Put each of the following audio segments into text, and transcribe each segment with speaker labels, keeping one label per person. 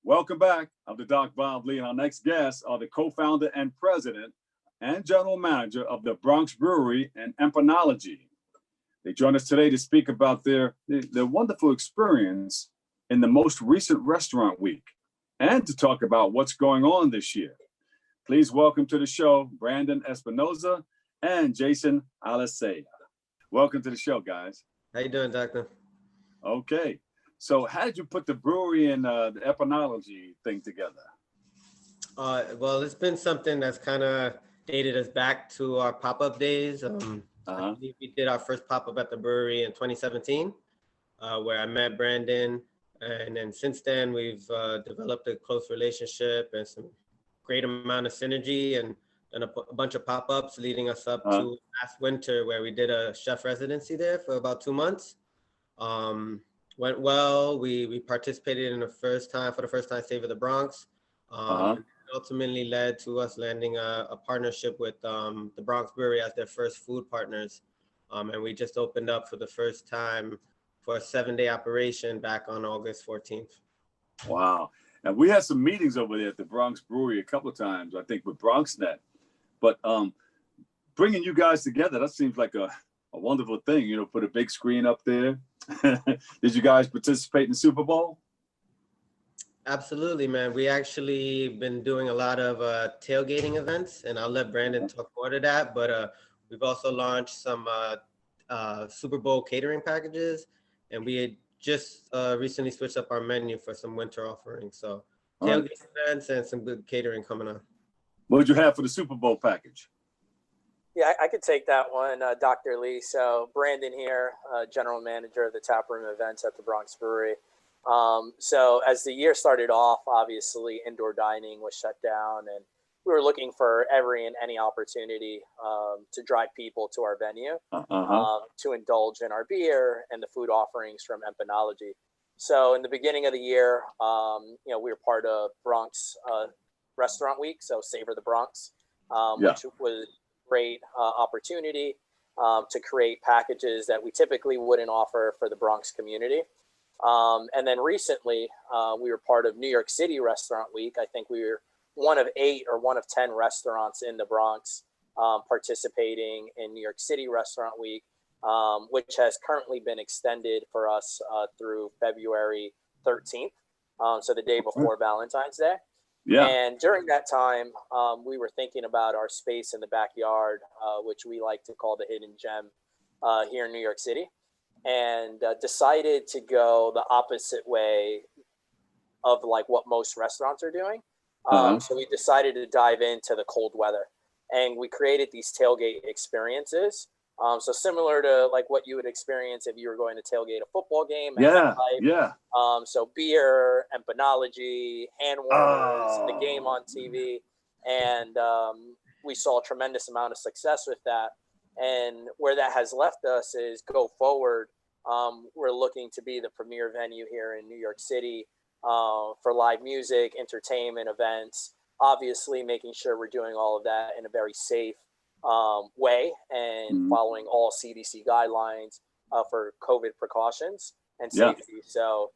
Speaker 1: Welcome back. I'm the Doc Bob Lee, and our next guests are the co-founder and president and general manager of the Bronx Brewery and Empanology. They join us today to speak about their wonderful experience in the most recent restaurant week and to talk about what's going on this year. Please welcome to the show Brandon Espinosa and Jason Alicea. Welcome to the show, guys.
Speaker 2: How you doing, Doctor?
Speaker 1: Okay. So how did you put the brewery and the epanology thing together?
Speaker 2: Well, it's been something that's kind of dated us back to our pop-up days. I believe we did our first pop-up at the brewery in 2017, where I met Brandon. And then since then, we've developed a close relationship and some great amount of synergy and done a bunch of pop-ups leading us up to last winter, where we did a chef residency there for about 2 months. Went well. We participated for the first time Save of the Bronx. Ultimately led to us landing a partnership with the Bronx Brewery as their first food partners. And we just opened up for the first time for a 7-day operation back on August 14th.
Speaker 1: Wow. And we had some meetings over there at the Bronx Brewery a couple of times, I think with BronxNet. But bringing you guys together, that seems like a wonderful thing, put a big screen up there. Did you guys participate in the Super Bowl?
Speaker 2: Absolutely, man. We actually been doing a lot of tailgating events, and I'll let Brandon talk more to that. But we've also launched some Super Bowl catering packages, and we had just recently switched up our menu for some winter offerings. So tailgating events and some good catering coming up.
Speaker 1: What did you have for the Super Bowl package?
Speaker 3: Yeah, I could take that one, Dr. Lee. So Brandon here, general manager of the taproom events at the Bronx Brewery. So as the year started off, obviously indoor dining was shut down, and we were looking for every and any opportunity to drive people to our venue to indulge in our beer and the food offerings from Empanology. So in the beginning of the year, we were part of Bronx Restaurant Week, so Savor the Bronx, which was great opportunity to create packages that we typically wouldn't offer for the Bronx community. And then recently, we were part of New York City Restaurant Week. I think we were one of 8 or one of 10 restaurants in the Bronx participating in New York City Restaurant Week, which has currently been extended for us through February 13th, so the day before Valentine's Day. Yeah. And during that time, we were thinking about our space in the backyard, which we like to call the Hidden Gem here in New York City, and decided to go the opposite way of like what most restaurants are doing. So we decided to dive into the cold weather, and we created these tailgate experiences. So similar to like what you would experience if you were going to tailgate a football game. So beer, empanology, hand warmers, the game on TV. And we saw a tremendous amount of success with that. And where that has left us is go forward. We're looking to be the premier venue here in New York City for live music, entertainment, events, obviously making sure we're doing all of that in a very safe way and following all CDC guidelines for COVID precautions and safety. So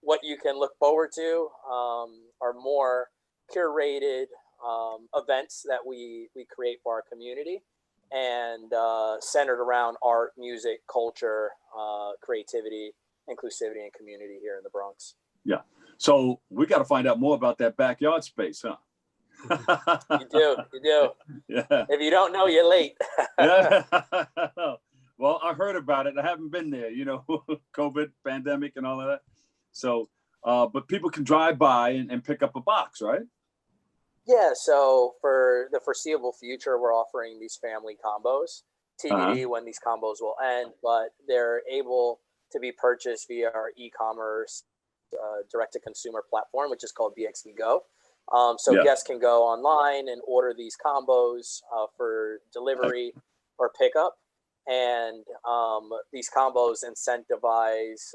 Speaker 3: what you can look forward to are more curated events that we create for our community and centered around art, music, culture, creativity, inclusivity, and community here in the Bronx.
Speaker 1: Yeah. So we got to find out more about that backyard space, huh?
Speaker 3: You do. Yeah. If you don't know, you're late.
Speaker 1: Well, I heard about it. I haven't been there, COVID, pandemic, and all of that. So, but people can drive by and pick up a box, right?
Speaker 3: Yeah. So for the foreseeable future, we're offering these family combos. TBD when these combos will end, but they're able to be purchased via our e-commerce direct-to-consumer platform, which is called BXB Go. So guests can go online and order these combos for delivery or pickup. And these combos incentivize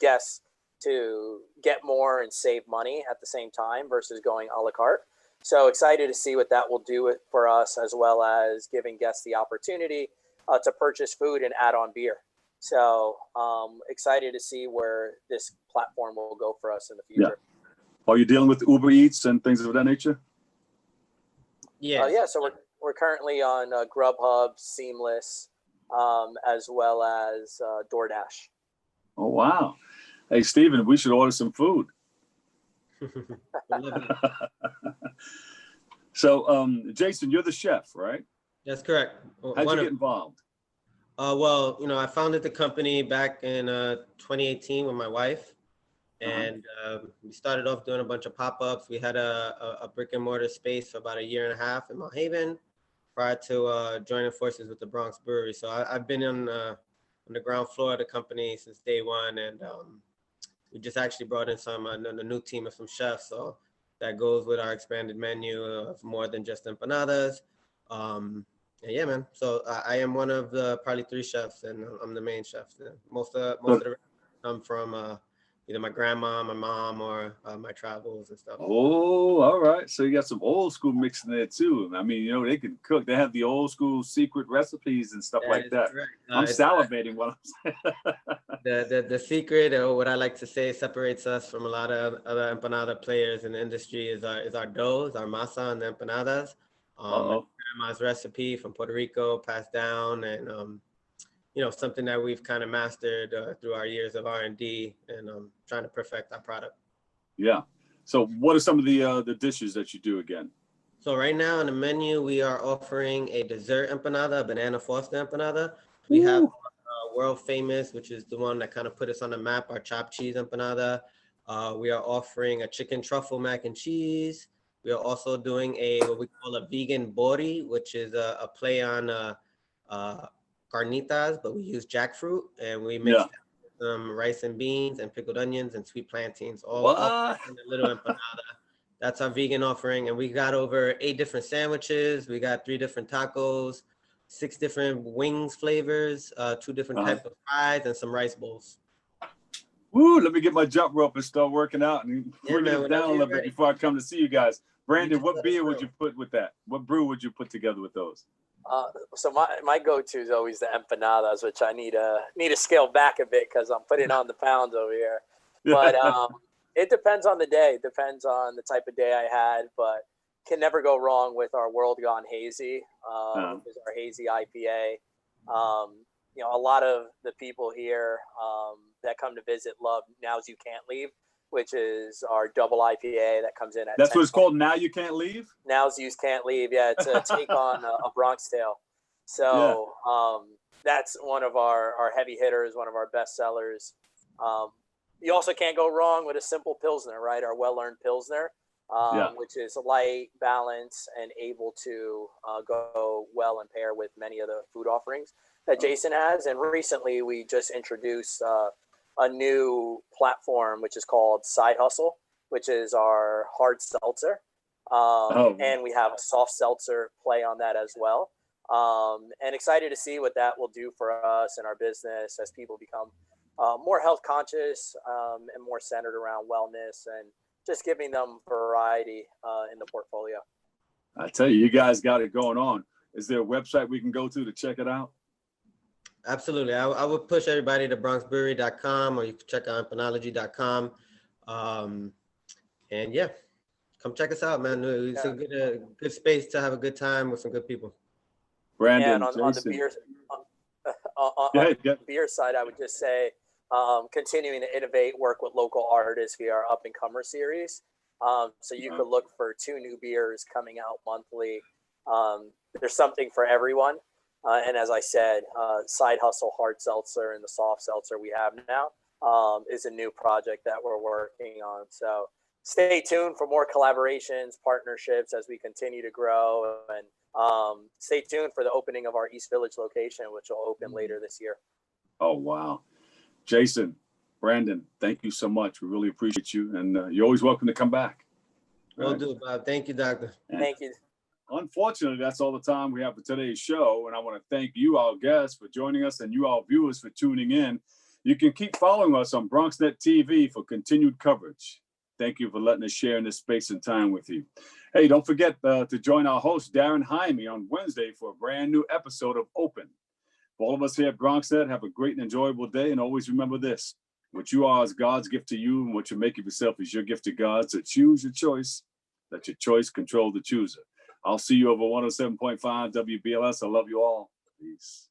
Speaker 3: guests to get more and save money at the same time versus going a la carte. So excited to see what that will do for us, as well as giving guests the opportunity to purchase food and add on beer. So excited to see where this platform will go for us in the future.
Speaker 1: Are you dealing with Uber Eats and things of that nature?
Speaker 2: Yeah.
Speaker 3: Yeah. So we're currently on Grubhub, Seamless, as well as DoorDash.
Speaker 1: Oh, wow. Hey, Steven, we should order some food. So, Jason, you're the chef, right?
Speaker 2: That's correct.
Speaker 1: How'd you get involved?
Speaker 2: Well, I founded the company back in 2018 with my wife, and we started off doing a bunch of pop-ups. We had a brick and mortar space for about a year and a half in Mount Haven prior to joining forces with the Bronx Brewery. So I've been on the ground floor of the company since day one, and we just actually brought in a new team of some chefs. So that goes with our expanded menu of more than just empanadas. And yeah, man. So I am one of the probably 3 chefs, and I'm the main chef. Most of the come from either my grandma, my mom, or my travels and stuff.
Speaker 1: Oh, all right. So you got some old school mix in there too. I mean, they can cook. They have the old school secret recipes and stuff like that. I'm salivating while I'm saying.
Speaker 2: The secret, or what I like to say, separates us from a lot of other empanada players in the industry is our doughs, our masa and the empanadas. Grandma's recipe from Puerto Rico, passed down, and something that we've kind of mastered through our years of R&D and trying to perfect our product.
Speaker 1: Yeah. So what are some of the dishes that you do again?
Speaker 2: So right now on the menu, we are offering a dessert empanada, a banana foster empanada. We have world famous, which is the one that kind of put us on the map, our chopped cheese empanada. We are offering a chicken truffle mac and cheese. We are also doing what we call a vegan bori, which is a play on carnitas, but we use jackfruit, and we mix some rice and beans and pickled onions and sweet plantains, all in a little empanada. That's our vegan offering, and we got over 8 different sandwiches. We got 3 different tacos, 6 different wings flavors, 2 different types of fries, and some rice bowls.
Speaker 1: Woo! Let me get my jump rope and start working out and bring it down a little bit before I come to see you guys. Brandon, what beer would you put with that? What brew would you put together with those?
Speaker 3: So my go-to is always the empanadas, which I need to scale back a bit because I'm putting on the pounds over here. But it depends on the day, depends on the type of day I had, but can never go wrong with our World Gone Hazy, is our Hazy IPA. A lot of the people here that come to visit love Now's You Can't Leave, which is our double IPA that comes in at.
Speaker 1: That's what it's called. Now You Can't Leave.
Speaker 3: Now's You Can't Leave. Yeah, it's a take on a Bronx Tale. So that's one of our heavy hitters, one of our best sellers. You also can't go wrong with a simple Pilsner, right? Our well-earned Pilsner, which is light, balanced, and able to go well and pair with many of the food offerings that Jason has. And recently we just introduced a new platform, which is called Side Hustle, which is our hard seltzer. And we have a soft seltzer play on that as well. And excited to see what that will do for us and our business as people become more health conscious and more centered around wellness and just giving them variety in the portfolio.
Speaker 1: I tell you, you guys got it going on. Is there a website we can go to check it out?
Speaker 2: Absolutely. I would push everybody to bronxbrewery.com, or you can check out empanology.com. And yeah, come check us out, man. It's a good space to have a good time with some good people.
Speaker 1: Brandon,
Speaker 3: and on the beer, on the beer side, I would just say continuing to innovate, work with local artists via our Up and Comer series. So you could look for 2 new beers coming out monthly. There's something for everyone. And as I said, Side Hustle Hard Seltzer and the Soft Seltzer we have now is a new project that we're working on. So stay tuned for more collaborations, partnerships as we continue to grow. And stay tuned for the opening of our East Village location, which will open later this year.
Speaker 1: Oh, wow. Jason, Brandon, thank you so much. We really appreciate you. And you're always welcome to come back.
Speaker 2: Will do, Bob. Thank you, Doctor.
Speaker 3: Thank you.
Speaker 1: Unfortunately, that's all the time we have for today's show. And I want to thank you, our guests, for joining us, and you, our viewers, for tuning in. You can keep following us on BronxNet TV for continued coverage. Thank you for letting us share in this space and time with you. Hey, don't forget to join our host, Darren Jaime, on Wednesday for a brand new episode of Open. For all of us here at BronxNet, have a great and enjoyable day. And always remember this: What you are is God's gift to you, and what you make of yourself is your gift to God. So choose your choice. Let your choice control the chooser. I'll see you over 107.5 WBLS. I love you all. Peace.